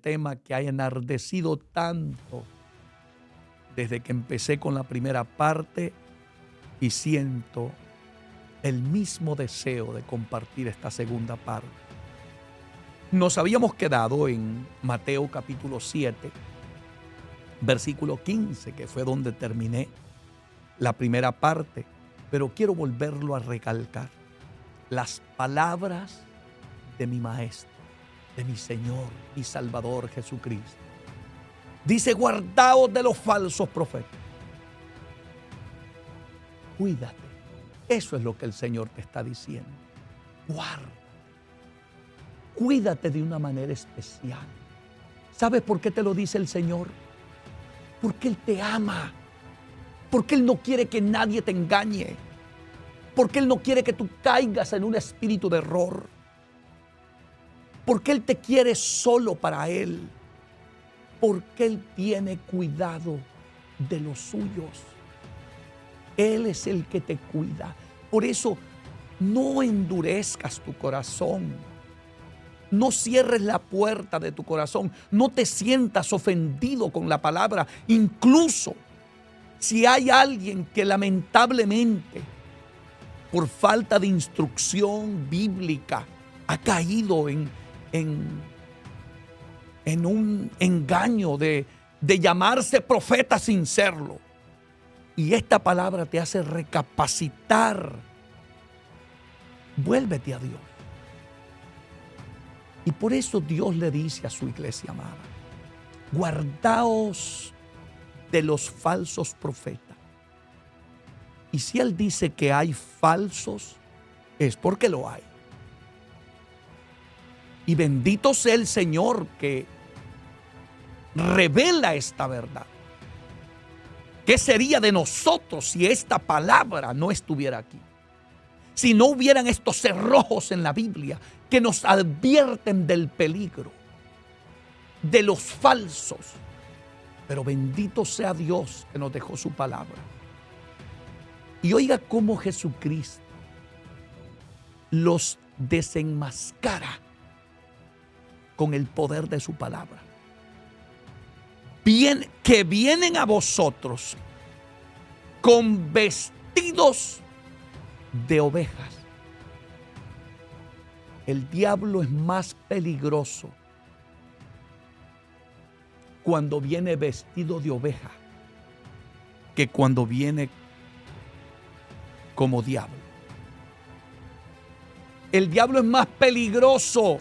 tema que ha enardecido tanto desde que empecé con la primera parte y siento el mismo deseo de compartir esta segunda parte. Nos habíamos quedado en Mateo capítulo 7, versículo 15, que fue donde terminé la primera parte, pero quiero volverlo a recalcar. Las palabras de mi Maestro, de mi Señor y Salvador Jesucristo. Dice, guardaos de los falsos profetas. Cuídate. Eso es lo que el Señor te está diciendo. Guárdate. Cuídate de una manera especial. ¿Sabes por qué te lo dice el Señor? Porque Él te ama. Porque Él no quiere que nadie te engañe. Porque Él no quiere que tú caigas en un espíritu de error. Porque Él te quiere solo para Él. Porque Él tiene cuidado de los suyos. Él es el que te cuida. Por eso, no endurezcas tu corazón. No cierres la puerta de tu corazón. No te sientas ofendido con la palabra. Incluso si hay alguien que lamentablemente, por falta de instrucción bíblica, ha caído en un engaño de llamarse profeta sin serlo. Y esta palabra te hace recapacitar. Vuélvete a Dios. Y por eso Dios le dice a su iglesia amada, guardaos de los falsos profetas. Y si Él dice que hay falsos, es porque lo hay. Y bendito sea el Señor que revela esta verdad. ¿Qué sería de nosotros si esta palabra no estuviera aquí? Si no hubieran estos cerrojos en la Biblia que nos advierten del peligro, de los falsos. Pero bendito sea Dios que nos dejó su palabra. Y oiga cómo Jesucristo los desenmascara con el poder de su palabra. Que vienen a vosotros con vestidos de ovejas. El diablo es más peligroso cuando viene vestido de oveja que cuando viene como diablo. El diablo es más peligroso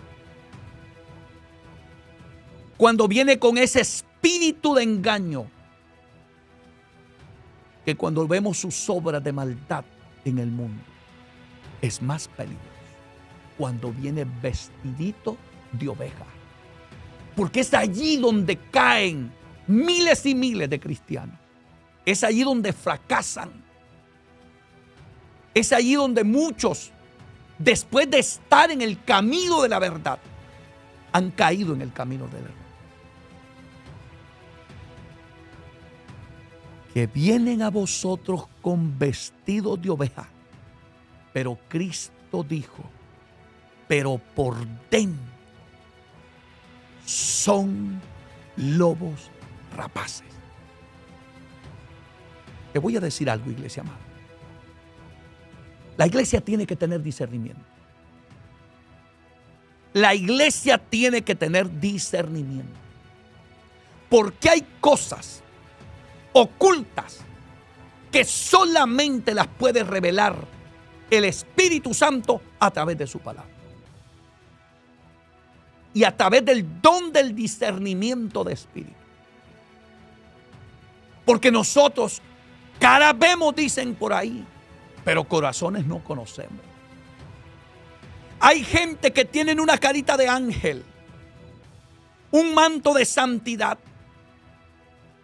cuando viene con ese espíritu de engaño que cuando vemos sus obras de maldad en el mundo. Es más peligroso cuando viene vestidito de oveja. Porque es allí donde caen miles y miles de cristianos. Es allí donde fracasan. Es allí donde muchos, después de estar en el camino de la verdad, han caído en el camino del error. Que vienen a vosotros con vestidos de oveja. Pero Cristo dijo, pero por dentro son lobos rapaces. Te voy a decir algo, iglesia amada. La iglesia tiene que tener discernimiento. La iglesia tiene que tener discernimiento. Porque hay cosas ocultas que solamente las puede revelar el Espíritu Santo a través de su palabra. Y a través del don del discernimiento de espíritu. Porque nosotros caras vemos, dicen por ahí, pero corazones no conocemos. Hay gente que tienen una carita de ángel, un manto de santidad,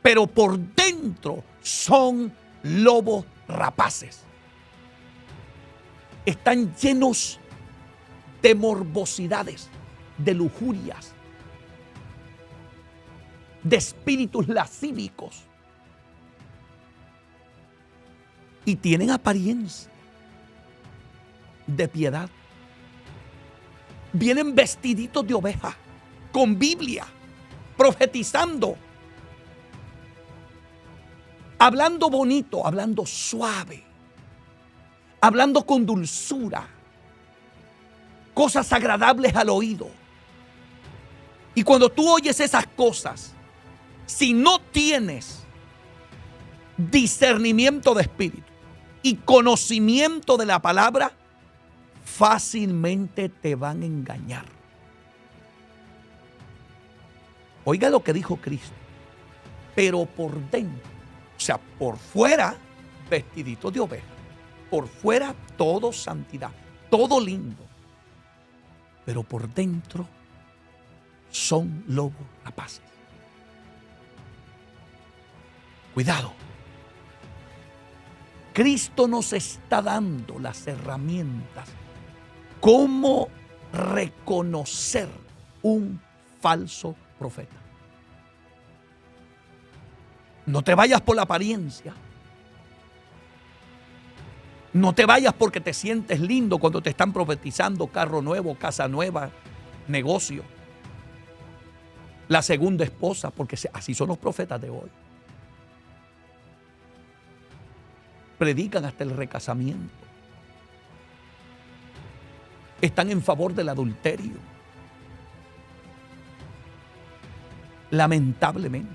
pero por dentro son lobos rapaces. Están llenos de morbosidades, de lujurias, de espíritus lascívicos. Y tienen apariencia de piedad. Vienen vestiditos de oveja, con Biblia, profetizando, hablando bonito, hablando suave, hablando con dulzura, cosas agradables al oído. Y cuando tú oyes esas cosas, si no tienes discernimiento de espíritu y conocimiento de la palabra, fácilmente te van a engañar. Oiga lo que dijo Cristo. Pero por dentro, o sea, por fuera, vestidito de oveja. Por fuera, todo santidad, todo lindo. Pero por dentro son lobos rapaces. Cuidado. Cristo nos está dando las herramientas. ¿Cómo reconocer un falso profeta? No te vayas por la apariencia. No te vayas porque te sientes lindo cuando te están profetizando carro nuevo, casa nueva, negocio. La segunda esposa, porque así son los profetas de hoy. Predican hasta el recasamiento. Están en favor del adulterio. Lamentablemente,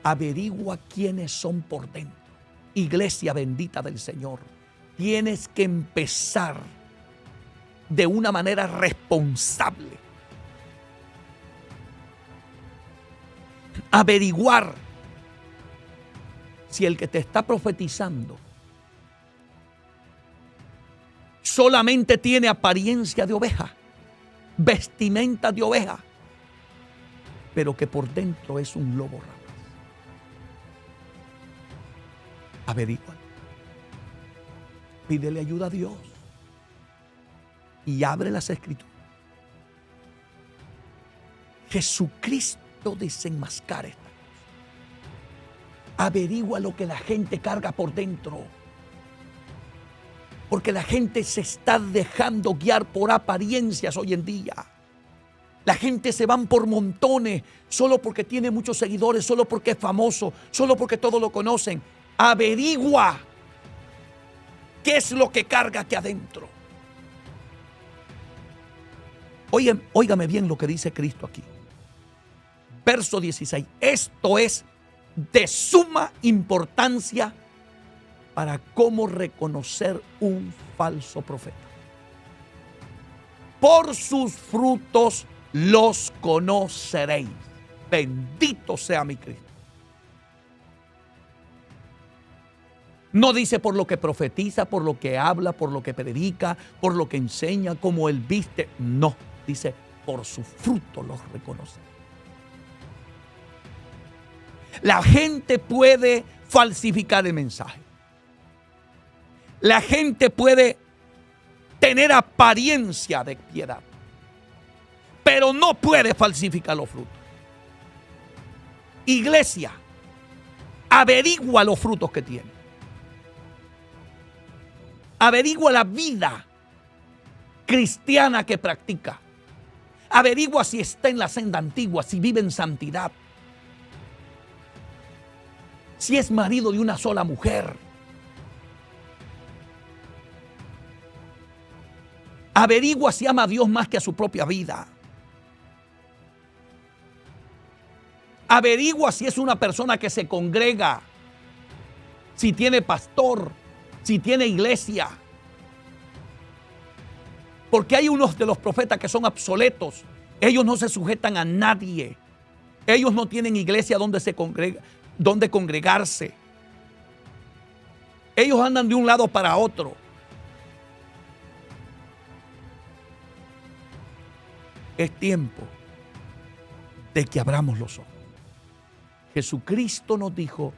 averigua quiénes son por dentro. Iglesia bendita del Señor, tienes que empezar de una manera responsable. Averiguar si el que te está profetizando solamente tiene apariencia de oveja, vestimenta de oveja, pero que por dentro es un lobo rapaz. Averigua. Pídele ayuda a Dios y abre las escrituras. Jesucristo desenmascara esta cosa. Averigua lo que la gente carga por dentro. Porque la gente se está dejando guiar por apariencias hoy en día. La gente se van por montones solo porque tiene muchos seguidores, solo porque es famoso, solo porque todos lo conocen. Averigua qué es lo que carga aquí adentro. Óigame bien lo que dice Cristo aquí. Verso 16. Esto es de suma importancia para cómo reconocer un falso profeta. Por sus frutos los conoceréis. Bendito sea mi Cristo. No dice por lo que profetiza, por lo que habla, por lo que predica, por lo que enseña, como él viste. No, dice por su fruto los reconoce. La gente puede falsificar el mensaje. La gente puede tener apariencia de piedad, pero no puede falsificar los frutos. Iglesia, averigua los frutos que tiene. Averigua la vida cristiana que practica. Averigua si está en la senda antigua, si vive en santidad. Si es marido de una sola mujer. Averigua si ama a Dios más que a su propia vida. Averigua si es una persona que se congrega, si tiene pastor, si tiene iglesia. Porque hay unos de los profetas que son obsoletos. Ellos no se sujetan a nadie. Ellos no tienen iglesia donde congregarse. Ellos andan de un lado para otro. Es tiempo de que abramos los ojos. Jesucristo nos dijo,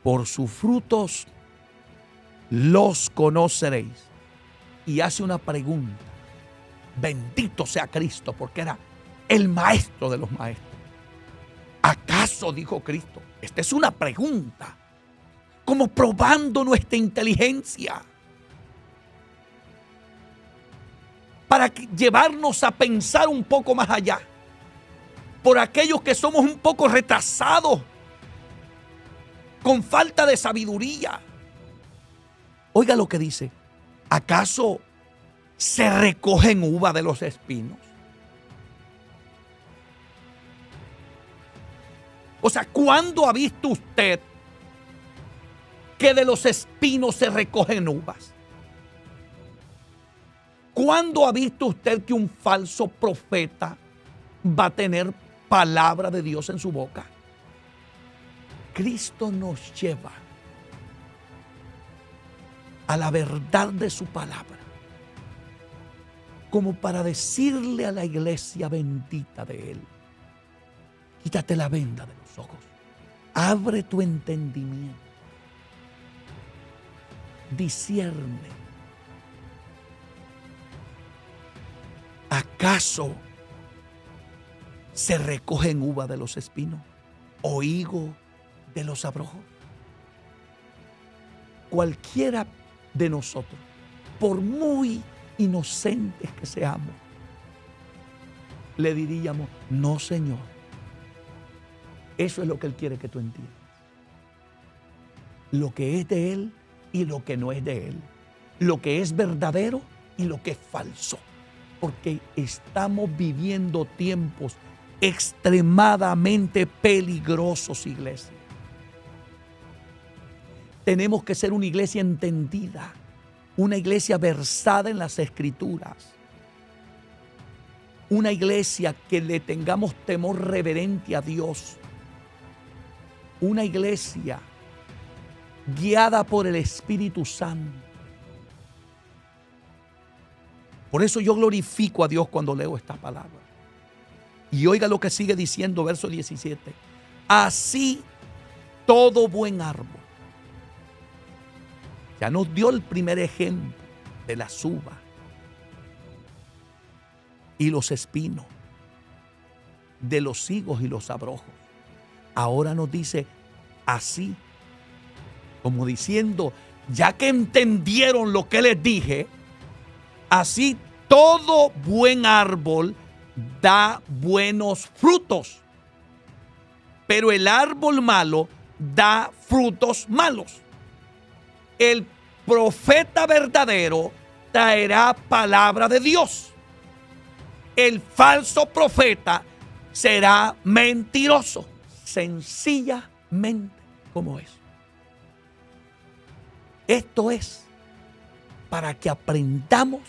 por sus frutos los conoceréis. Y hace una pregunta. Bendito sea Cristo, porque era el maestro de los maestros. ¿Acaso, dijo Cristo? Esta es una pregunta, como probando nuestra inteligencia, para llevarnos a pensar un poco más allá. por aquellos que somos un poco retrasados, con falta de sabiduría. Oiga lo que dice. ¿Acaso se recogen uva de los espinos? O sea, ¿cuándo ha visto usted que de los espinos se recogen uvas? ¿Cuándo ha visto usted que un falso profeta va a tener palabra de Dios en su boca? Cristo nos lleva a la verdad de su palabra, como para decirle a la iglesia bendita de Él: quítate la venda de los ojos, abre tu entendimiento, discierne. ¿Acaso se recogen uva de los espinos o higo de los abrojos? Cualquiera de nosotros, por muy inocentes que seamos, le diríamos: no, Señor. Eso es lo que Él quiere que tú entiendas. Lo que es de Él y lo que no es de Él. Lo que es verdadero y lo que es falso. Porque estamos viviendo tiempos extremadamente peligrosos, iglesia. Tenemos que ser una iglesia entendida, una iglesia versada en las Escrituras, una iglesia que le tengamos temor reverente a Dios, una iglesia guiada por el Espíritu Santo. Por eso yo glorifico a Dios cuando leo esta palabra. Y oiga lo que sigue diciendo, verso 17. Así todo buen árbol. Ya nos dio el primer ejemplo de las uvas y los espinos, de los higos y los abrojos. Ahora nos dice así, como diciendo, ya que entendieron lo que les dije, así todo buen árbol da buenos frutos, pero el árbol malo da frutos malos. El profeta verdadero traerá palabra de Dios. El falso profeta será mentiroso, sencillamente como es. Esto es para que aprendamos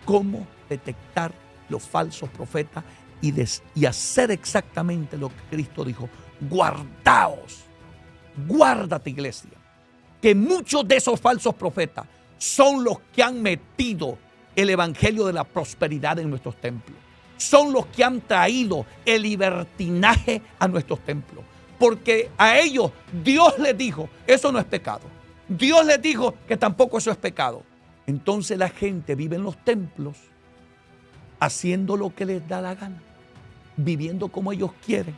cómo detectar los falsos profetas y hacer exactamente lo que Cristo dijo. Guardaos, guárdate, iglesia, que muchos de esos falsos profetas son los que han metido el evangelio de la prosperidad en nuestros templos. Son los que han traído el libertinaje a nuestros templos. Porque a ellos Dios les dijo, eso no es pecado. Dios les dijo que tampoco eso es pecado. Entonces la gente vive en los templos haciendo lo que les da la gana, viviendo como ellos quieren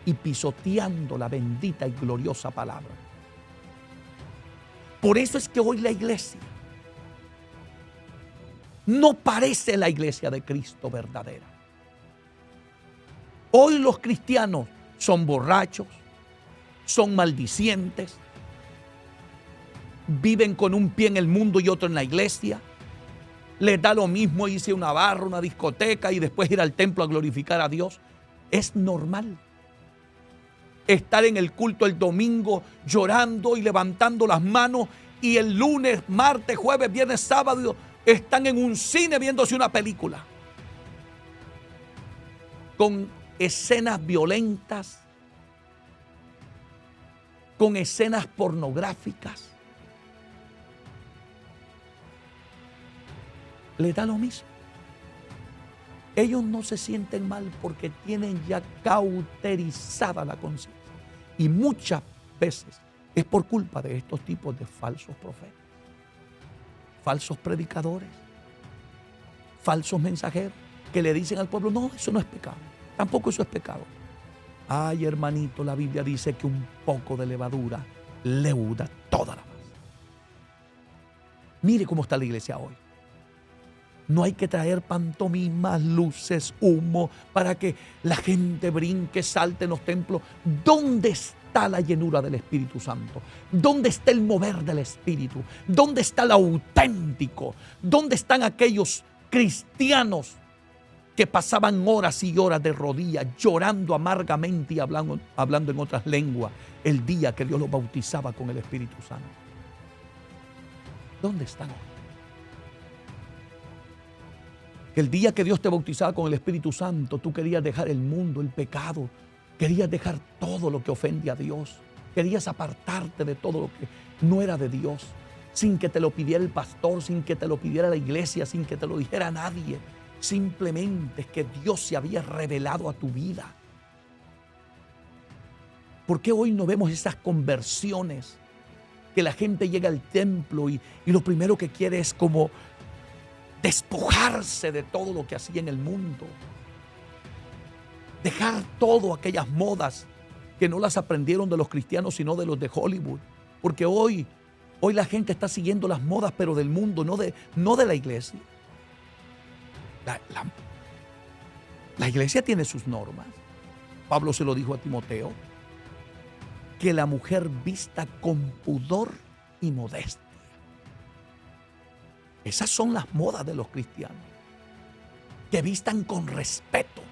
y pisoteando la bendita y gloriosa palabra. Por eso es que hoy la iglesia no parece la iglesia de Cristo verdadera. Hoy los cristianos son borrachos, son maldicientes, viven con un pie en el mundo y otro en la iglesia. Les da lo mismo irse a una barra, una discoteca y después ir al templo a glorificar a Dios. Es normal estar en el culto el domingo llorando y levantando las manos, y el lunes, martes, jueves, viernes, sábado están en un cine viéndose una película con escenas violentas, con escenas pornográficas. Les da lo mismo. Ellos no se sienten mal porque tienen ya cauterizada la conciencia. Y muchas veces es por culpa de estos tipos de falsos profetas, falsos predicadores, falsos mensajeros que le dicen al pueblo, no, eso no es pecado, tampoco eso es pecado. Ay, hermanito, la Biblia dice que un poco de levadura leuda toda la masa. Mire cómo está la iglesia hoy. No hay que traer pantomimas, luces, humo, para que la gente brinque, salte en los templos. ¿Dónde está la llenura del Espíritu Santo? ¿Dónde está el mover del Espíritu? ¿Dónde está el auténtico? ¿Dónde están aquellos cristianos que pasaban horas y horas de rodillas, llorando amargamente y hablando en otras lenguas el día que Dios los bautizaba con el Espíritu Santo? ¿Dónde están hoy? Que el día que Dios te bautizaba con el Espíritu Santo, tú querías dejar el mundo, el pecado, querías dejar todo lo que ofende a Dios, querías apartarte de todo lo que no era de Dios, sin que te lo pidiera el pastor, sin que te lo pidiera la iglesia, sin que te lo dijera nadie. Simplemente es que Dios se había revelado a tu vida. ¿Por qué hoy no vemos esas conversiones? Que la gente llega al templo y lo primero que quiere es como despojarse de todo lo que hacía en el mundo. Dejar todo aquellas modas que no las aprendieron de los cristianos, sino de los de Hollywood. Porque hoy la gente está siguiendo las modas, pero del mundo, no de la iglesia. La iglesia tiene sus normas. Pablo se lo dijo a Timoteo, que la mujer vista con pudor y modestia. Esas son las modas de los cristianos. Que vistan con respeto,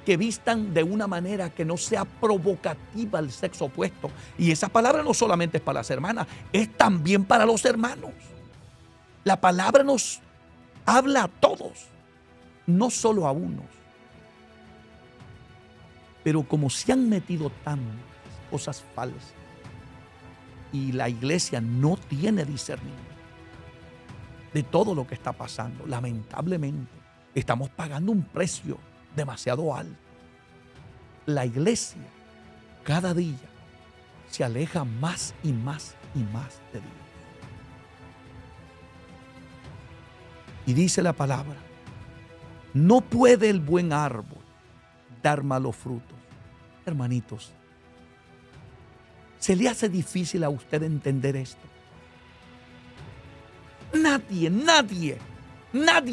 que vistan de una manera que no sea provocativa al sexo opuesto. Y esa palabra no solamente es para las hermanas, es también para los hermanos. La palabra nos habla a todos, no solo a unos. Pero como se han metido tantas cosas falsas y la iglesia no tiene discernimiento de todo lo que está pasando, lamentablemente estamos pagando un precio demasiado alto. La iglesia cada día se aleja más y más y más de Dios. Y dice la palabra, no puede el buen árbol dar malos frutos. Hermanitos, ¿se le hace difícil a usted entender esto? Nadie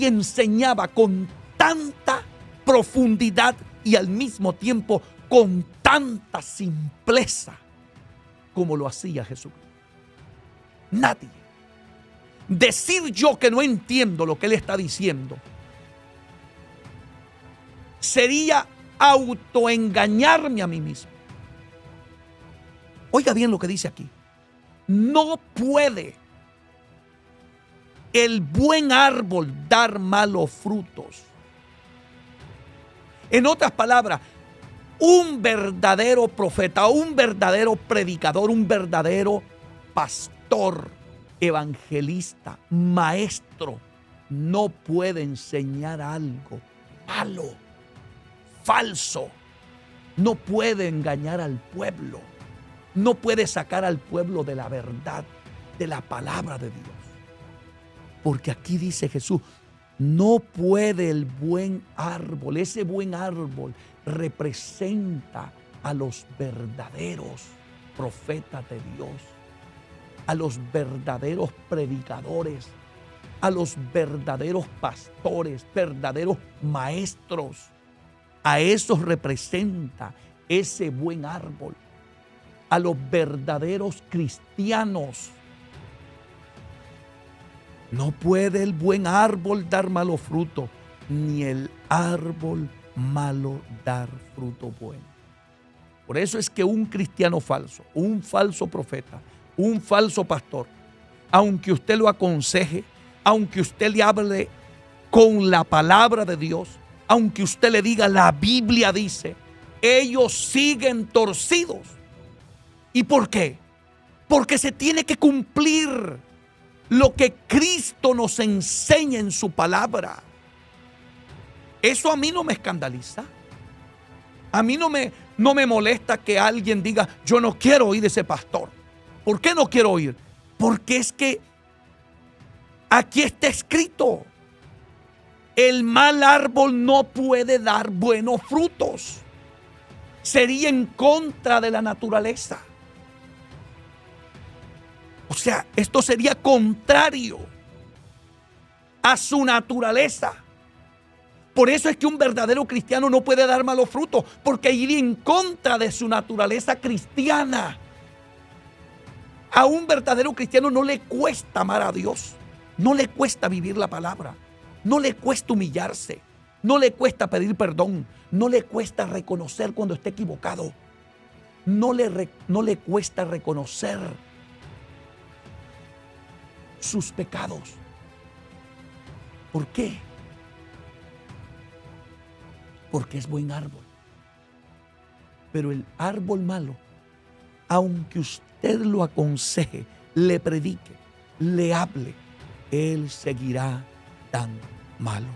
enseñaba con tanta profundidad y al mismo tiempo con tanta simpleza como lo hacía Jesucristo. Nadie. Decir yo que no entiendo lo que Él está diciendo sería autoengañarme a mí mismo. Oiga bien lo que dice aquí. No puede el buen árbol dar malos frutos. En otras palabras, un verdadero profeta, un verdadero predicador, un verdadero pastor, evangelista, maestro, no puede enseñar algo malo, falso. No puede engañar al pueblo. No puede sacar al pueblo de la verdad, de la palabra de Dios. Porque aquí dice Jesús, no puede el buen árbol. Ese buen árbol representa a los verdaderos profetas de Dios, a los verdaderos predicadores, a los verdaderos pastores, verdaderos maestros. A esos representa ese buen árbol, a los verdaderos cristianos. No puede el buen árbol dar malo fruto, ni el árbol malo dar fruto bueno. Por eso es que un cristiano falso, un falso profeta, un falso pastor, aunque usted lo aconseje, aunque usted le hable con la palabra de Dios, aunque usted le diga la Biblia dice, ellos siguen torcidos. ¿Y por qué? Porque se tiene que cumplir lo que Cristo nos enseña en su palabra. Eso a mí no me escandaliza. A mí no me molesta que alguien diga, yo no quiero oír ese pastor. ¿Por qué no quiero oír? Porque es que aquí está escrito, el mal árbol no puede dar buenos frutos. Sería en contra de la naturaleza. O sea, esto sería contrario. a su naturaleza. Por eso es que un verdadero cristiano no puede dar malos frutos, porque ir en contra de su naturaleza cristiana. A un verdadero cristiano no le cuesta amar a Dios, no le cuesta vivir la palabra, no le cuesta humillarse, no le cuesta pedir perdón, no le cuesta reconocer cuando esté equivocado, no le cuesta reconocer sus pecados. ¿Por qué? Porque es buen árbol. Pero el árbol malo, aunque usted lo aconseje, le predique, le hable, él seguirá dando malos.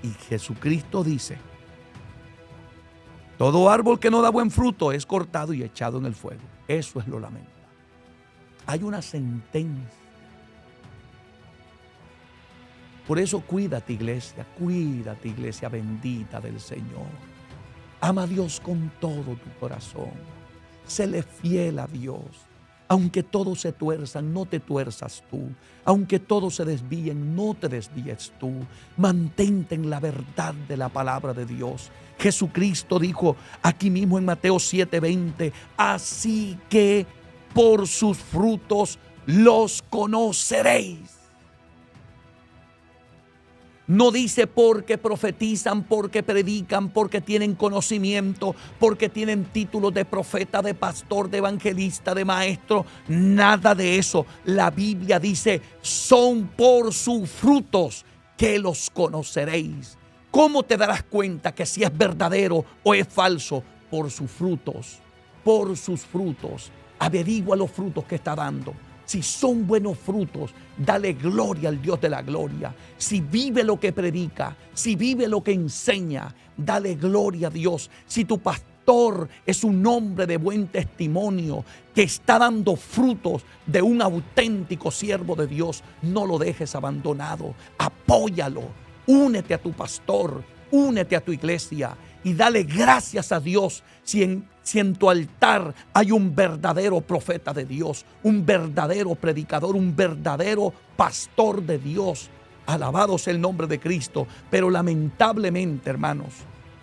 Y Jesucristo dice: todo árbol que no da buen fruto es cortado y echado en el fuego. Eso es lo lamentable. Hay una sentencia. Por eso cuídate, iglesia bendita del Señor. Ama a Dios con todo tu corazón. Séle fiel a Dios. Aunque todos se tuerzan, no te tuerzas tú. Aunque todos se desvíen, no te desvíes tú. Mantente en la verdad de la palabra de Dios. Jesucristo dijo aquí mismo en Mateo 7:20, así que por sus frutos los conoceréis. No dice porque profetizan, porque predican, porque tienen conocimiento, porque tienen títulos de profeta, de pastor, de evangelista, de maestro. Nada de eso. La Biblia dice, son por sus frutos que los conoceréis. ¿Cómo te darás cuenta que si es verdadero o es falso? Por sus frutos. Por sus frutos. Averigua los frutos que está dando. Si son buenos frutos, dale gloria al Dios de la gloria. Si vive lo que predica, si vive lo que enseña, dale gloria a Dios. Si tu pastor es un hombre de buen testimonio, que está dando frutos de un auténtico siervo de Dios, no lo dejes abandonado. Apóyalo. Únete a tu pastor, únete a tu iglesia y dale gracias a Dios si en tu altar hay un verdadero profeta de Dios, un verdadero predicador, un verdadero pastor de Dios. Alabado sea el nombre de Cristo. Pero lamentablemente, hermanos,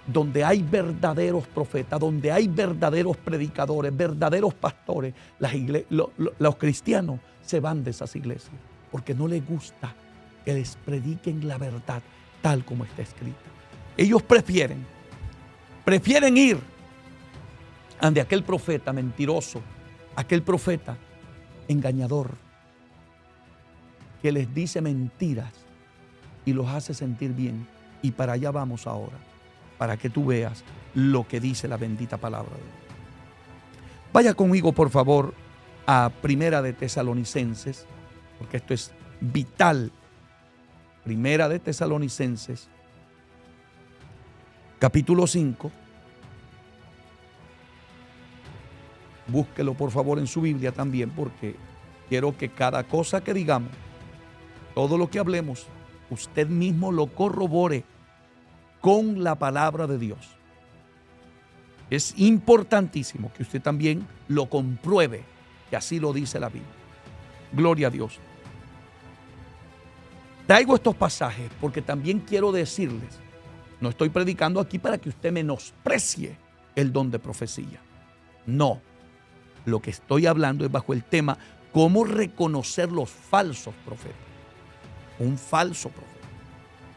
donde hay verdaderos profetas, donde hay verdaderos predicadores, verdaderos pastores, los cristianos se van de esas iglesias porque no les gusta que les prediquen la verdad tal como está escrita. Ellos prefieren ir ante aquel profeta mentiroso, aquel profeta engañador, que les dice mentiras y los hace sentir bien. Y para allá vamos ahora, para que tú veas lo que dice la bendita palabra de Dios. Vaya conmigo, por favor, a Primera de Tesalonicenses, porque esto es vital. Primera de Tesalonicenses, capítulo 5. Búsquelo por favor en su Biblia también, porque quiero que cada cosa que digamos, todo lo que hablemos, usted mismo lo corrobore con la palabra de Dios. Es importantísimo que usted también lo compruebe, que así lo dice la Biblia. Gloria a Dios. Traigo estos pasajes porque también quiero decirles, no estoy predicando aquí para que usted menosprecie el don de profecía. No. Lo que estoy hablando es bajo el tema cómo reconocer los falsos profetas. Un falso profeta,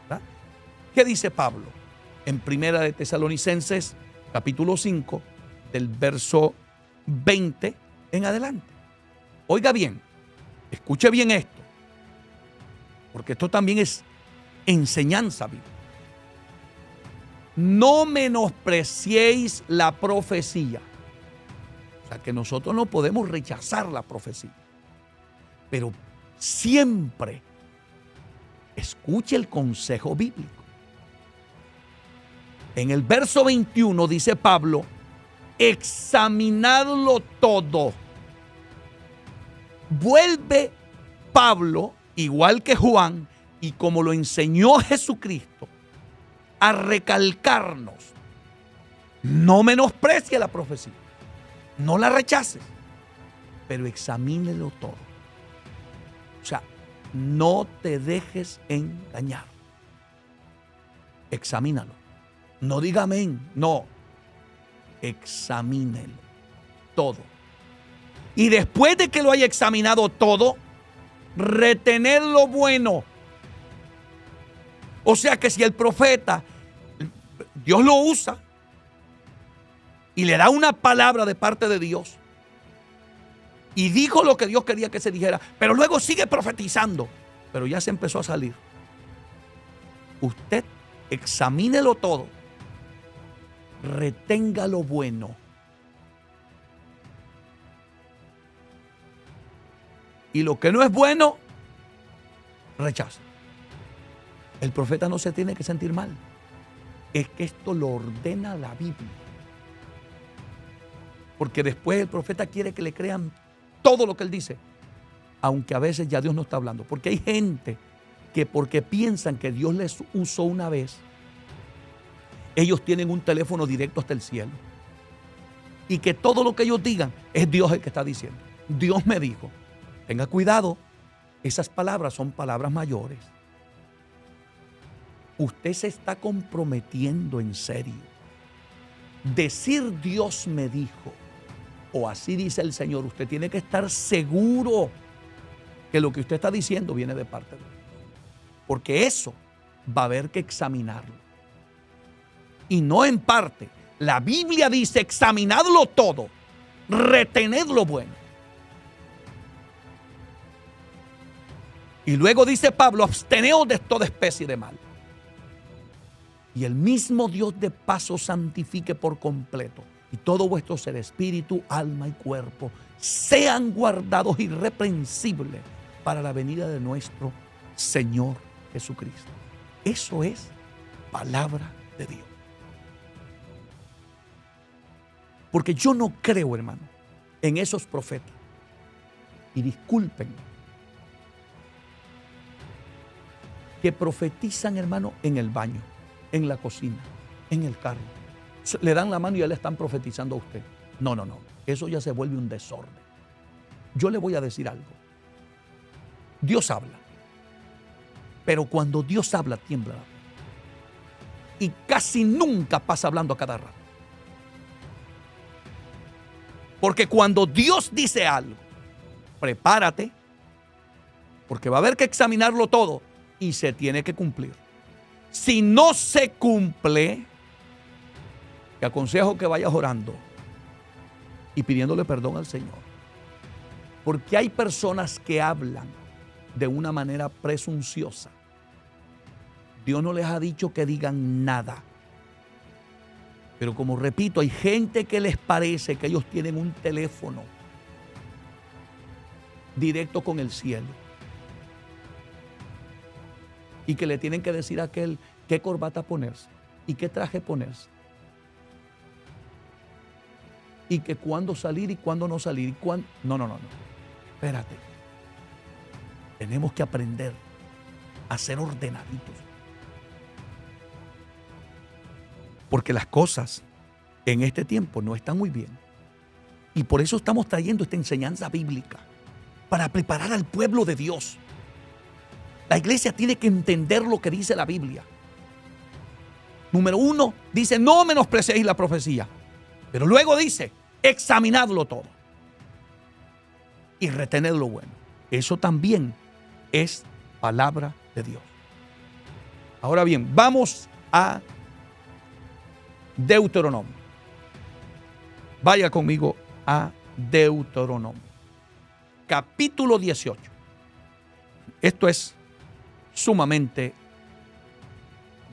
¿verdad? ¿Qué dice Pablo? En Primera de Tesalonicenses, capítulo 5, del verso 20 en adelante. Oiga bien, escuche bien esto, porque esto también es enseñanza bíblica. No menospreciéis la profecía. O sea, que nosotros no podemos rechazar la profecía. Pero siempre escuche el consejo bíblico. En el verso 21 dice Pablo, examinadlo todo. Vuelve Pablo, igual que Juan, y como lo enseñó Jesucristo, a recalcarnos, no menosprecie la profecía. No la rechaces, pero examínelo todo. O sea, No te dejes engañar. Examínalo. No diga amén, no. Examínelo todo. Y después de que lo haya examinado todo, retener lo bueno. O sea que si el profeta, Dios lo usa y le da una palabra de parte de Dios y dijo lo que Dios quería que se dijera, pero luego sigue profetizando, pero ya se empezó a salir. Usted examínelo todo, retenga lo bueno. Y lo que no es bueno, rechaza. El profeta no se tiene que sentir mal. Es que esto lo ordena la Biblia. Porque después el profeta quiere que le crean todo lo que él dice. Aunque a veces ya Dios no está hablando. Porque hay gente que porque piensan que Dios les usó una vez, ellos tienen un teléfono directo hasta el cielo. Y que todo lo que ellos digan es Dios el que está diciendo. Dios me dijo. Tenga cuidado. Esas palabras son palabras mayores. Usted se está comprometiendo en serio. Decir Dios me dijo, o así dice el Señor, usted tiene que estar seguro que lo que usted está diciendo viene de parte de Dios. Porque eso va a haber que examinarlo. Y no en parte. La Biblia dice, examinadlo todo, retened lo bueno. Y luego dice Pablo, absteneos de toda especie de mal. Y el mismo Dios de paz os santifique por completo. Y todo vuestro ser, espíritu, alma y cuerpo, sean guardados irreprensibles para la venida de nuestro Señor Jesucristo. Eso es palabra de Dios. Porque yo no creo, hermano, en esos profetas. Y discúlpenme. Que profetizan, hermano, en el baño, en la cocina, en el carro. Le dan la mano y ya le están profetizando a usted. No. Eso ya se vuelve un desorden. Yo le voy a decir algo. Dios habla. Pero cuando Dios habla, tiembla. Y casi nunca pasa hablando a cada rato. Porque cuando Dios dice algo, prepárate, porque va a haber que examinarlo todo. Y se tiene que cumplir. Si no se cumple, te aconsejo que vayas orando y pidiéndole perdón al Señor. Porque hay personas que hablan de una manera presunciosa. Dios no les ha dicho que digan nada. Pero como repito, hay gente que les parece que ellos tienen un teléfono directo con el cielo. Y que le tienen que decir a aquel qué corbata ponerse y qué traje ponerse. Y que cuándo salir y cuándo no salir. No. Espérate. Tenemos que aprender a ser ordenaditos. Porque las cosas en este tiempo no están muy bien. Y por eso estamos trayendo esta enseñanza bíblica. Para preparar al pueblo de Dios. La iglesia tiene que entender lo que dice la Biblia. Número 1, dice, no menospreciéis la profecía. Pero luego dice, examinadlo todo. Y retened lo bueno. Eso también es palabra de Dios. Ahora bien, vamos a Deuteronomio. Vaya conmigo a Deuteronomio. Capítulo 18. Esto es sumamente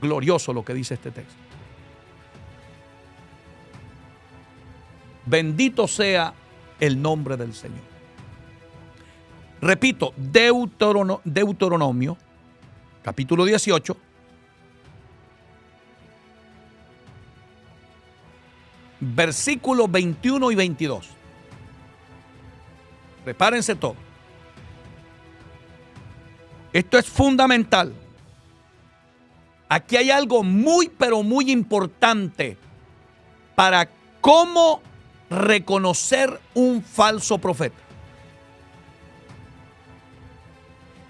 glorioso lo que dice este texto. Bendito sea el nombre del Señor. Repito, Deuteronomio, capítulo 18, versículos 21 y 22. Prepárense todo. Esto es fundamental. Aquí hay algo muy, pero muy importante para cómo reconocer un falso profeta.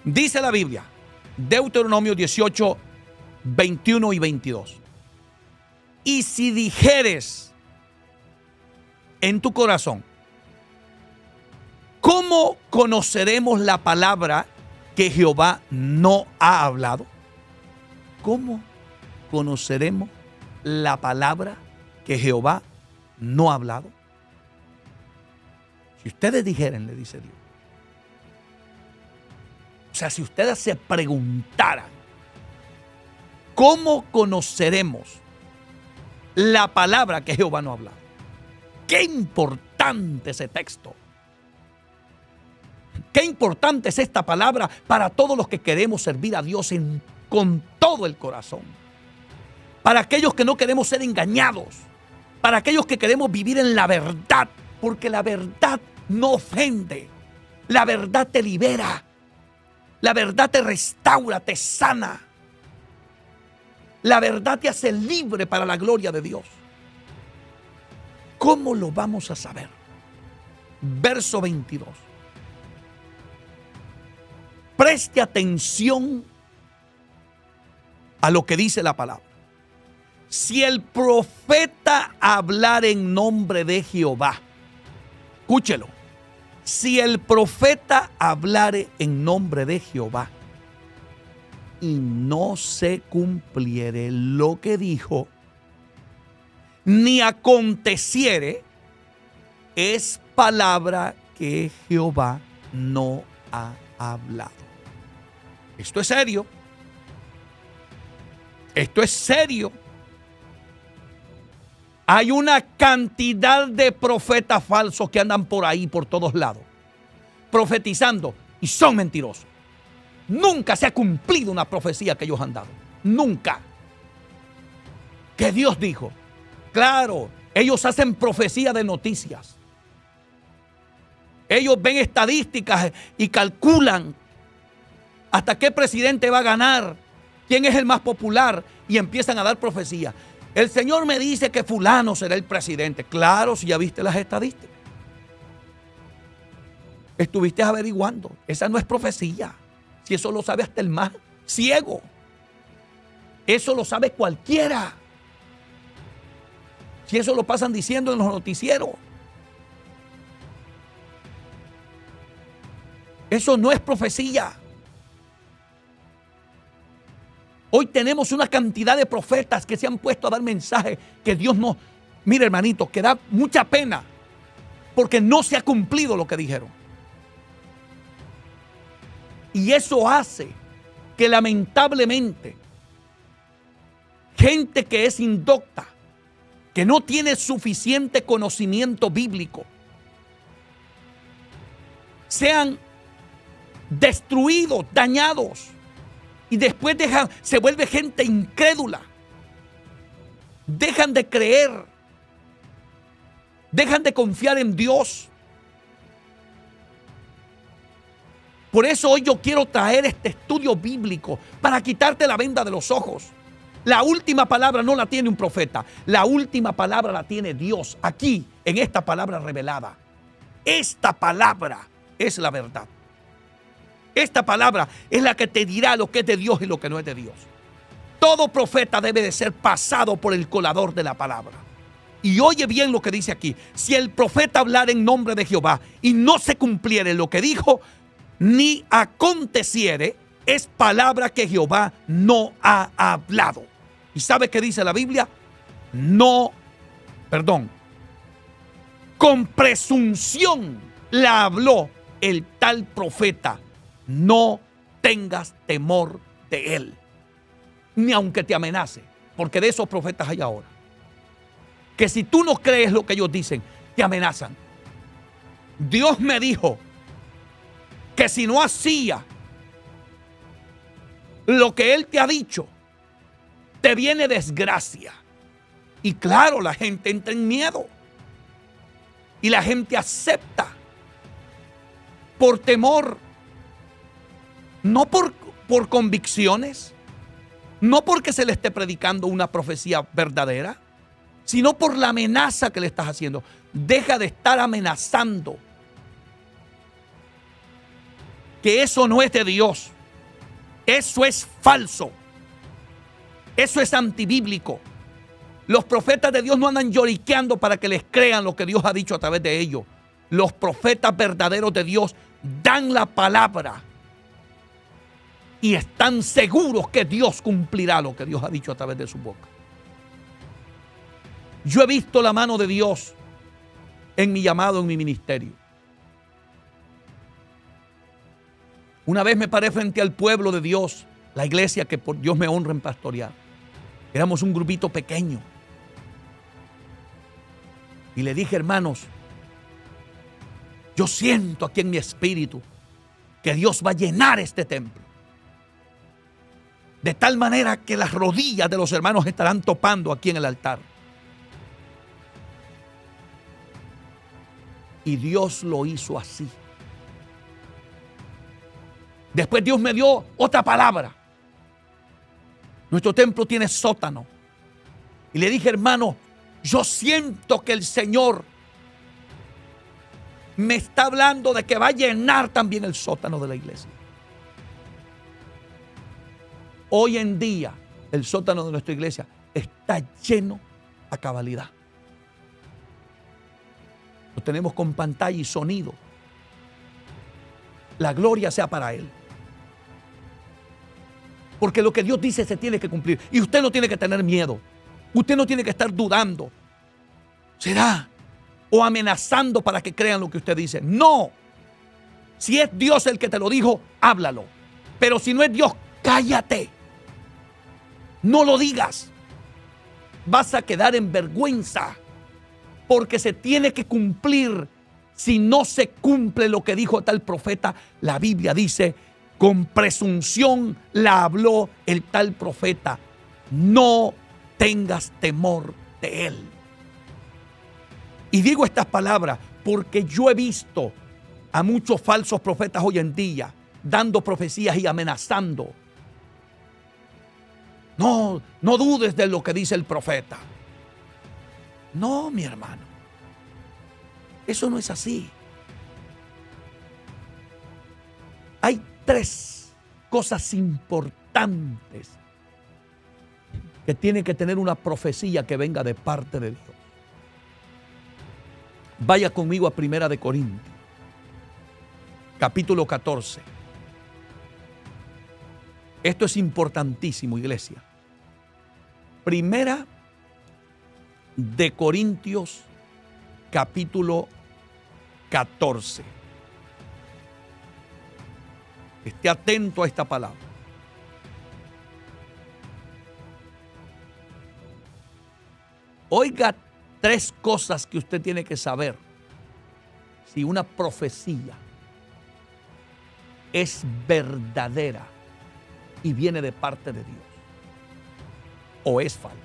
Dice la Biblia, Deuteronomio 18, 21 y 22. Y si dijeres en tu corazón, ¿cómo conoceremos la palabra que Jehová no ha hablado? ¿Cómo conoceremos la palabra que Jehová no ha hablado? Si ustedes dijeren, le dice Dios. O sea, si ustedes se preguntaran, ¿cómo conoceremos la palabra que Jehová no ha hablado? Qué importante ese texto. Qué importante es esta palabra para todos los que queremos servir a Dios con todo el corazón. Para aquellos que no queremos ser engañados. Para aquellos que queremos vivir en la verdad. Porque la verdad no ofende. La verdad te libera. La verdad te restaura, te sana. La verdad te hace libre para la gloria de Dios. ¿Cómo lo vamos a saber? Verso 22. Preste atención a lo que dice la palabra. Si el profeta hablar en nombre de Jehová, escúchelo. Si el profeta hablare en nombre de Jehová y no se cumpliere lo que dijo, ni aconteciere, es palabra que Jehová no ha hablado. Esto es serio. Esto es serio. Hay una cantidad de profetas falsos que andan por ahí, por todos lados, profetizando y son mentirosos. Nunca se ha cumplido una profecía que ellos han dado. Nunca. Que Dios dijo. Claro, ellos hacen profecía de noticias. Ellos ven estadísticas y calculan hasta qué presidente va a ganar, quién es el más popular, y empiezan a dar profecía. El Señor me dice que fulano será el presidente. Claro, si ya viste las estadísticas. Estuviste averiguando. Esa no es profecía. Si eso lo sabe hasta el más ciego. Eso lo sabe cualquiera. Si eso lo pasan diciendo en los noticieros. Eso no es profecía. Hoy tenemos una cantidad de profetas que se han puesto a dar mensajes que Dios no... Mire, hermanito, que da mucha pena porque no se ha cumplido lo que dijeron. Y eso hace que lamentablemente gente que es indocta, que no tiene suficiente conocimiento bíblico, sean destruidos, dañados, y después se vuelve gente incrédula. Dejan de creer, dejan de confiar en Dios. Por eso hoy yo quiero traer este estudio bíblico para quitarte la venda de los ojos. La última palabra no la tiene un profeta, la última palabra la tiene Dios aquí en esta palabra revelada. Esta palabra es la verdad. Esta palabra es la que te dirá lo que es de Dios y lo que no es de Dios. Todo profeta debe de ser pasado por el colador de la palabra. Y oye bien lo que dice aquí. Si el profeta hablara en nombre de Jehová y no se cumpliere lo que dijo, ni aconteciere, es palabra que Jehová no ha hablado. ¿Y sabe qué dice la Biblia? Con presunción la habló el tal profeta. No tengas temor de él, ni aunque te amenace, porque de esos profetas hay ahora. Que si tú no crees lo que ellos dicen, te amenazan. Dios me dijo que si no hacía lo que Él te ha dicho, te viene desgracia. Y claro, la gente entra en miedo. Y la gente acepta por temor. No por convicciones, no porque se le esté predicando una profecía verdadera, sino por la amenaza que le estás haciendo. Deja de estar amenazando. Que eso no es de Dios. Eso es falso. Eso es antibíblico. Los profetas de Dios no andan lloriqueando para que les crean lo que Dios ha dicho a través de ellos. Los profetas verdaderos de Dios dan la palabra y están seguros que Dios cumplirá lo que Dios ha dicho a través de su boca. Yo he visto la mano de Dios en mi llamado, en mi ministerio. Una vez me paré frente al pueblo de Dios, la iglesia que por Dios me honra en pastorear. Éramos un grupito pequeño. Y le dije, hermanos, yo siento aquí en mi espíritu que Dios va a llenar este templo. De tal manera que las rodillas de los hermanos estarán topando aquí en el altar. Y Dios lo hizo así. Después Dios me dio otra palabra. Nuestro templo tiene sótano. Y le dije, hermano, yo siento que el Señor me está hablando de que va a llenar también el sótano de la iglesia. Hoy en día, el sótano de nuestra iglesia está lleno a cabalidad. Lo tenemos con pantalla y sonido. La gloria sea para Él. Porque lo que Dios dice se tiene que cumplir. Y usted no tiene que tener miedo. Usted no tiene que estar dudando. ¿Será? O amenazando para que crean lo que usted dice. No. Si es Dios el que te lo dijo, háblalo. Pero si no es Dios, cállate. No lo digas. Vas a quedar en vergüenza. Porque se tiene que cumplir. Si no se cumple lo que dijo tal profeta, la Biblia dice, con presunción la habló el tal profeta. No tengas temor de él. Y digo estas palabras porque yo he visto a muchos falsos profetas hoy en día dando profecías y amenazando. No dudes de lo que dice el profeta. No, mi hermano. Eso no es así. Hay 3 cosas importantes que tiene que tener una profecía que venga de parte de Dios. Vaya conmigo a 1 de Corintios, capítulo 14. Esto es importantísimo, iglesia. 1 de Corintios, capítulo 14. Esté atento a esta palabra. Oiga 3 cosas que usted tiene que saber si una profecía es verdadera y viene de parte de Dios o es falsa.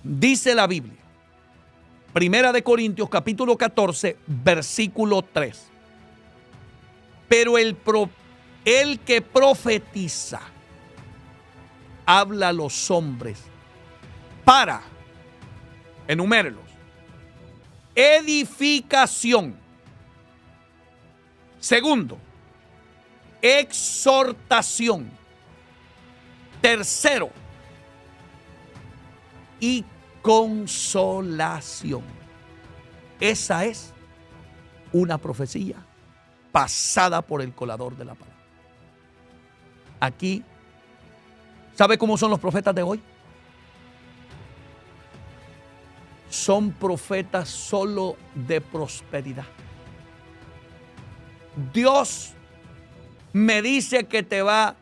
Dice la Biblia, 1 de Corintios capítulo 14, versículo 3. Pero el que profetiza habla a los hombres para, enumérelos, edificación. Segundo, exhortación. Tercero, y consolación. Esa es una profecía pasada por el colador de la palabra. Aquí, ¿sabe cómo son los profetas de hoy? Son profetas solo de prosperidad. Dios me dice que te va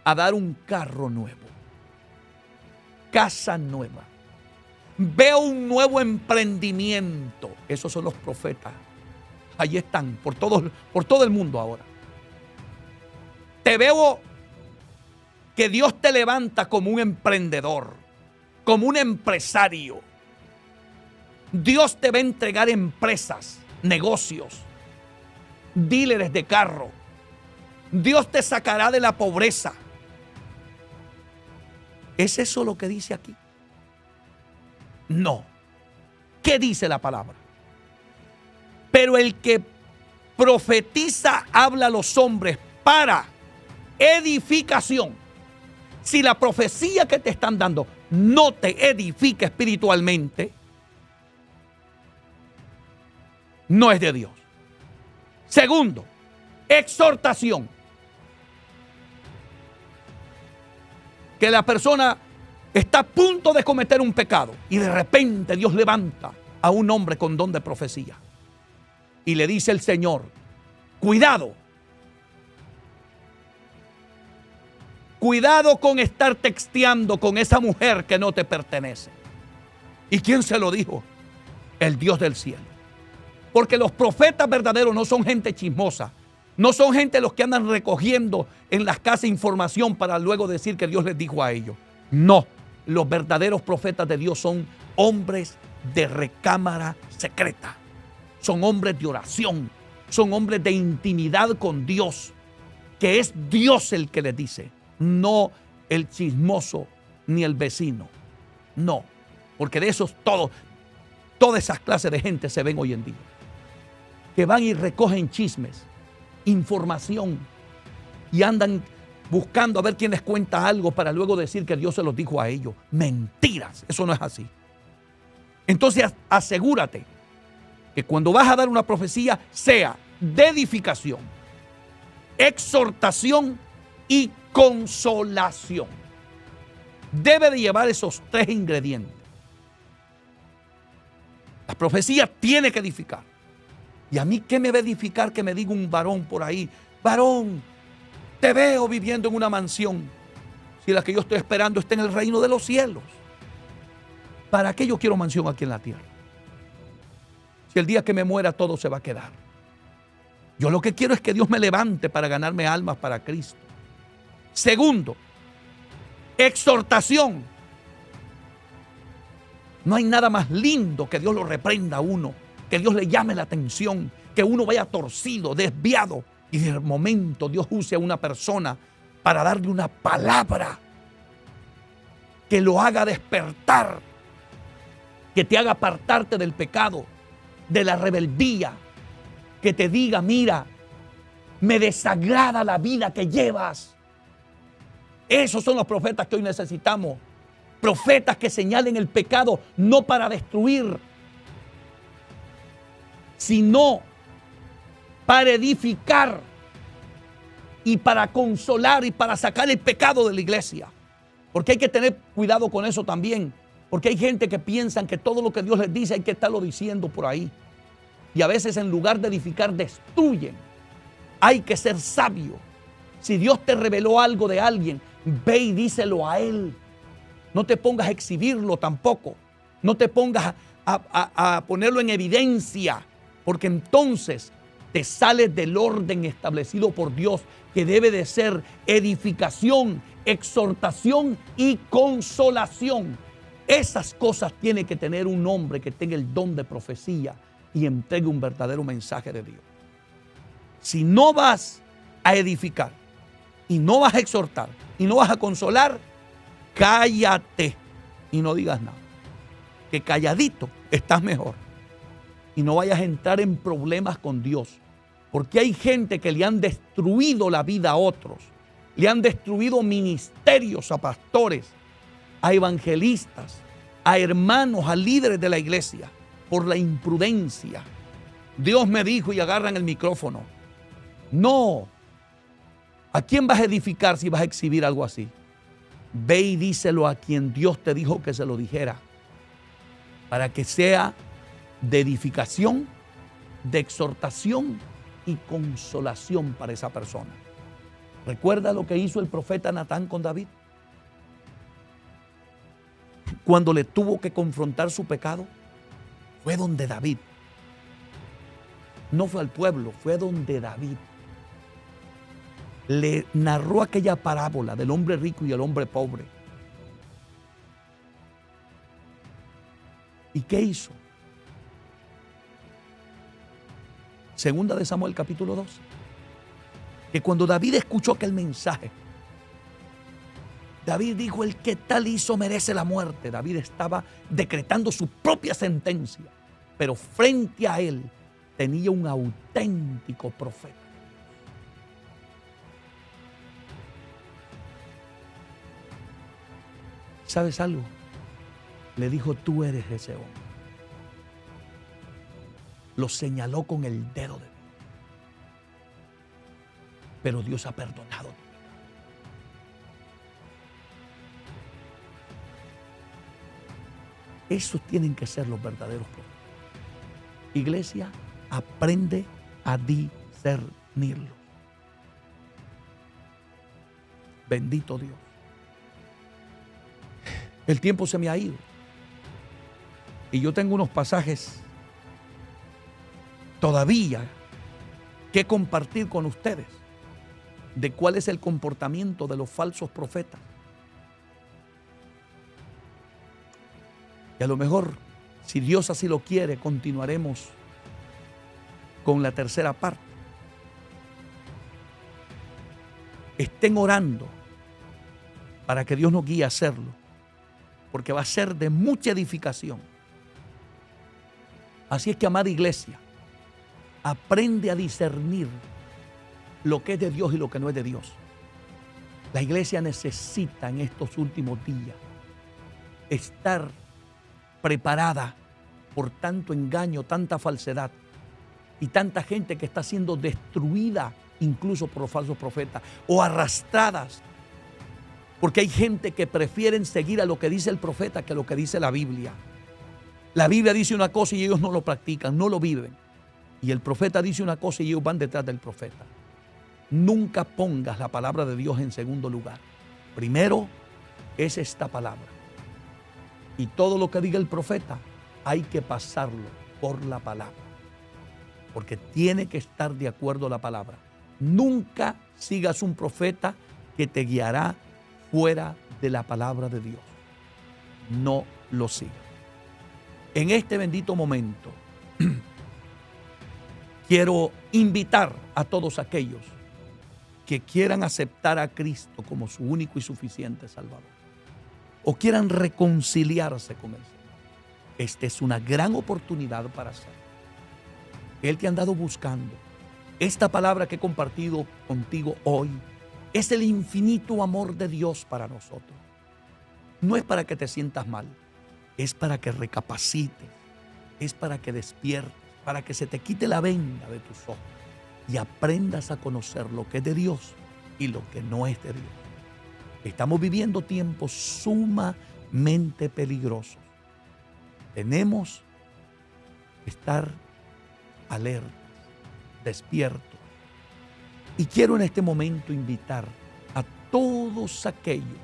a dar un carro nuevo, casa nueva. Veo un nuevo emprendimiento. Esos son los profetas. Allí están, por todo el mundo ahora. Te veo que Dios te levanta como un emprendedor, como un empresario. Dios te va a entregar empresas, negocios, dealers de carro. Dios te sacará de la pobreza. ¿Es eso lo que dice aquí? No. ¿Qué dice la palabra? Pero el que profetiza, habla a los hombres para edificación. Si la profecía que te están dando no te edifica espiritualmente, no es de Dios. Segundo, exhortación. Que la persona está a punto de cometer un pecado y de repente Dios levanta a un hombre con don de profecía y le dice el Señor: cuidado, cuidado con estar texteando con esa mujer que no te pertenece. ¿Y quién se lo dijo? El Dios del cielo. Porque los profetas verdaderos no son gente chismosa, no son gente los que andan recogiendo en las casas información para luego decir que Dios les dijo a ellos. No, los verdaderos profetas de Dios son hombres de recámara secreta, son hombres de oración, son hombres de intimidad con Dios, que es Dios el que les dice, no el chismoso ni el vecino. No, porque de esos todas esas clases de gente se ven hoy en día, que van y recogen chismes, información, y andan buscando a ver quién les cuenta algo para luego decir que Dios se los dijo a ellos. Mentiras, eso no es así. Entonces asegúrate que cuando vas a dar una profecía sea de edificación, exhortación y consolación. Debe de llevar esos tres ingredientes. La profecía tiene que edificar. ¿Y a mí qué me va a edificar que me diga un varón por ahí? Varón, te veo viviendo en una mansión, si la que yo estoy esperando está en el reino de los cielos. ¿Para qué yo quiero mansión aquí en la tierra? Si el día que me muera todo se va a quedar. Yo lo que quiero es que Dios me levante para ganarme almas para Cristo. Segundo, exhortación. No hay nada más lindo que Dios lo reprenda a uno, que Dios le llame la atención, que uno vaya torcido, desviado, y de momento Dios use a una persona para darle una palabra que lo haga despertar, que te haga apartarte del pecado, de la rebeldía, que te diga: mira, me desagrada la vida que llevas. Esos son los profetas que hoy necesitamos. Profetas que señalen el pecado no para destruir, sino para edificar y para consolar y para sacar el pecado de la iglesia. Porque hay que tener cuidado con eso también. Porque hay gente que piensa que todo lo que Dios les dice hay que estarlo diciendo por ahí. Y a veces en lugar de edificar destruyen. Hay que ser sabio. Si Dios te reveló algo de alguien, ve y díselo a él. No te pongas a exhibirlo tampoco. No te pongas a ponerlo en evidencia. Porque entonces te sales del orden establecido por Dios, que debe de ser edificación, exhortación y consolación. Esas cosas tiene que tener un hombre que tenga el don de profecía y entregue un verdadero mensaje de Dios. Si no vas a edificar y no vas a exhortar y no vas a consolar, cállate y no digas nada. Que calladito estás mejor. Y no vayas a entrar en problemas con Dios. Porque hay gente que le han destruido la vida a otros. Le han destruido ministerios a pastores, a evangelistas, a hermanos, a líderes de la iglesia, por la imprudencia. Dios me dijo, y agarran el micrófono. No. ¿A quién vas a edificar si vas a exhibir algo así? Ve y díselo a quien Dios te dijo que se lo dijera, para que sea de edificación, de exhortación y consolación para esa persona. ¿Recuerda lo que hizo el profeta Natán con David? Cuando le tuvo que confrontar su pecado, fue donde David. No fue al pueblo, fue donde David. Le narró aquella parábola del hombre rico y el hombre pobre. ¿Y qué hizo? Segunda de Samuel capítulo 2. Que cuando David escuchó aquel mensaje, David dijo: el que tal hizo merece la muerte. David estaba decretando su propia sentencia, pero frente a él tenía un auténtico profeta. ¿Sabes algo? Le dijo, tú eres ese hombre. Lo señaló con el dedo de Dios. Pero Dios ha perdonado tu pecado. Esos tienen que ser los verdaderos profetas. Iglesia, aprende a discernirlo. Bendito Dios. El tiempo se me ha ido. Y yo tengo unos pasajes todavía que compartir con ustedes de cuál es el comportamiento de los falsos profetas. Y a lo mejor, si Dios así lo quiere, continuaremos con la tercera parte. Estén orando para que Dios nos guíe a hacerlo, porque va a ser de mucha edificación. Así es que, amada iglesia, aprende a discernir lo que es de Dios y lo que no es de Dios. La iglesia necesita en estos últimos días estar preparada por tanto engaño, tanta falsedad y tanta gente que está siendo destruida incluso por los falsos profetas o arrastradas, porque hay gente que prefieren seguir a lo que dice el profeta que a lo que dice la Biblia. La Biblia dice una cosa y ellos no lo practican, no lo viven. Y el profeta dice una cosa y ellos van detrás del profeta. Nunca pongas la palabra de Dios en segundo lugar. Primero es esta palabra. Y todo lo que diga el profeta hay que pasarlo por la palabra. Porque tiene que estar de acuerdo a la palabra. Nunca sigas un profeta que te guiará fuera de la palabra de Dios. No lo sigas. En este bendito momento quiero invitar a todos aquellos que quieran aceptar a Cristo como su único y suficiente Salvador o quieran reconciliarse con Él. Esta es una gran oportunidad para hacerlo. Él te ha andado buscando. Esta palabra que he compartido contigo hoy es el infinito amor de Dios para nosotros. No es para que te sientas mal, es para que recapacites, es para que despiertes, para que se te quite la venda de tus ojos y aprendas a conocer lo que es de Dios y lo que no es de Dios. Estamos viviendo tiempos sumamente peligrosos. Tenemos que estar alertas, despiertos. Y quiero en este momento invitar a todos aquellos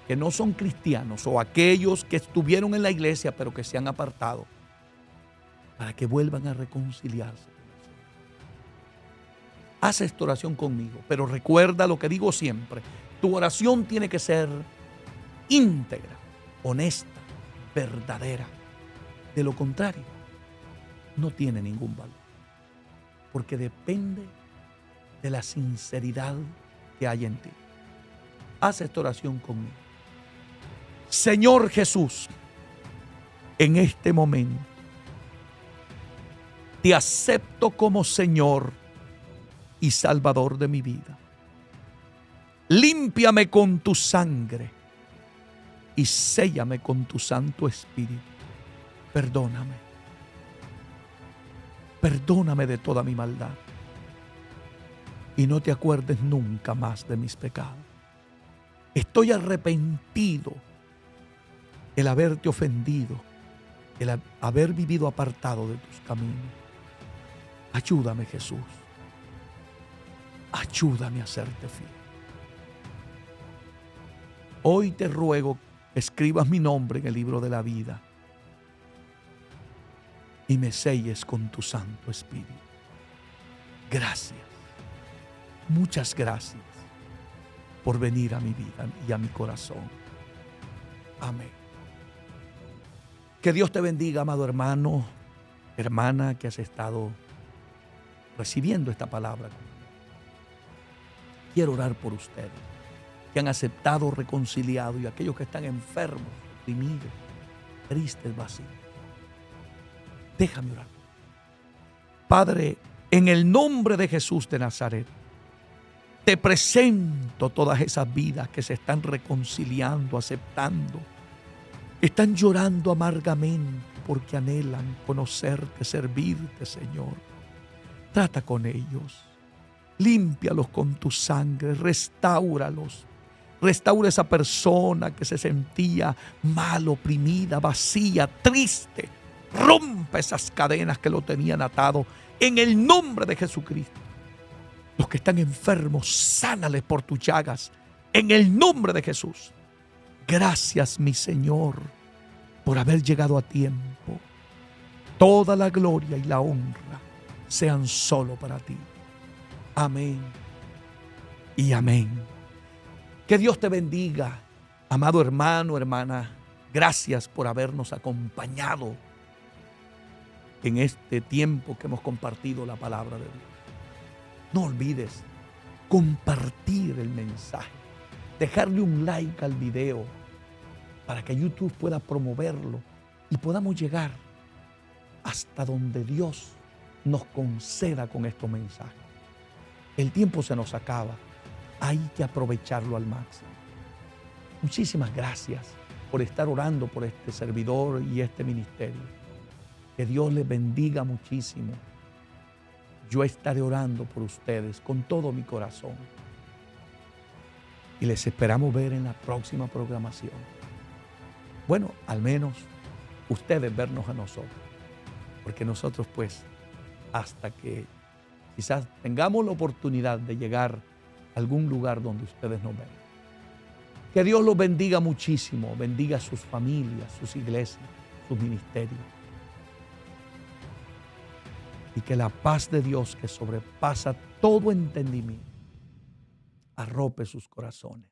que no son cristianos o aquellos que estuvieron en la iglesia pero que se han apartado para que vuelvan a reconciliarse con el Señor. Haz esta oración conmigo, pero recuerda lo que digo siempre. Tu oración tiene que ser íntegra, honesta, verdadera. De lo contrario, no tiene ningún valor. Porque depende de la sinceridad que hay en ti. Haz esta oración conmigo. Señor Jesús, en este momento te acepto como Señor y Salvador de mi vida. Límpiame con tu sangre y séllame con tu Santo Espíritu. Perdóname. Perdóname de toda mi maldad. Y no te acuerdes nunca más de mis pecados. Estoy arrepentido el haberte ofendido, el haber vivido apartado de tus caminos. Ayúdame, Jesús. Ayúdame a serte fiel. Hoy te ruego que escribas mi nombre en el libro de la vida y me selles con tu Santo Espíritu. Gracias. Muchas gracias por venir a mi vida y a mi corazón. Amén. Que Dios te bendiga, amado hermano, hermana, que has estado recibiendo esta palabra. Quiero orar por ustedes que han aceptado, reconciliado, y aquellos que están enfermos, oprimidos, tristes, vacíos. Déjame orar. Padre, en el nombre de Jesús de Nazaret, te presento todas esas vidas que se están reconciliando, aceptando, están llorando amargamente porque anhelan conocerte, servirte, Señor. Trata con ellos, límpialos con tu sangre, restáuralos. Restaura esa persona que se sentía mal, oprimida, vacía, triste. Rompe esas cadenas que lo tenían atado en el nombre de Jesucristo. Los que están enfermos, sánales por tus llagas en el nombre de Jesús. Gracias, mi Señor, por haber llegado a tiempo. Toda la gloria y la honra sean solo para ti. Amén y amén. Que Dios te bendiga, amado hermano, hermana. Gracias por habernos acompañado en este tiempo que hemos compartido la palabra de Dios. No olvides compartir el mensaje, dejarle un like al video para que YouTube pueda promoverlo y podamos llegar hasta donde Dios nos conceda con estos mensajes. El tiempo se nos acaba. Hay que aprovecharlo al máximo. Muchísimas gracias por estar orando por este servidor y este ministerio. Que Dios les bendiga muchísimo. Yo estaré orando por ustedes con todo mi corazón. Y les esperamos ver en la próxima programación. Bueno, al menos ustedes vernos a nosotros. Porque nosotros pues, hasta que quizás tengamos la oportunidad de llegar a algún lugar donde ustedes nos ven. Que Dios los bendiga muchísimo, bendiga a sus familias, sus iglesias, sus ministerios. Y que la paz de Dios, que sobrepasa todo entendimiento, arrope sus corazones.